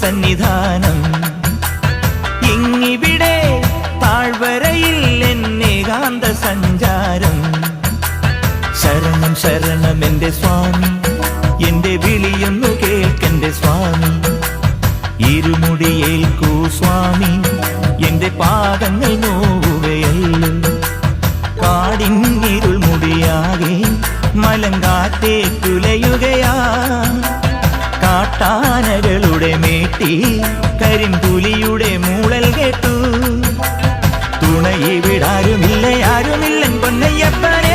സന്നിധാനം. ഇങ്ങിവിടെ താഴ്വരയിൽ എന്നേകാന്ത സഞ്ചാരം. ശരണം ശരണം എൻ്റെ സ്വാമി, എൻ്റെ വിളിയൊന്നു കേൾക്കെൻ്റെ സ്വാമി. ഇരുമുടിയേൽക്കൂ സ്വാമി, എൻ്റെ പാദങ്ങൾ നോവുകയല്ലോ. കാടിന്നിരുൾ മുടിയാകെ മലങ്കാറ്റേ തുലയുകയാ. കാട്ടാനകളുടെ മേട്ടി കരിമ്പുലിയുടെ മൂളൽ കേട്ടു. തുണയിവിടാരുമില്ല, ആരുമില്ലൻ പൊന്നയ്യപ്പനെ.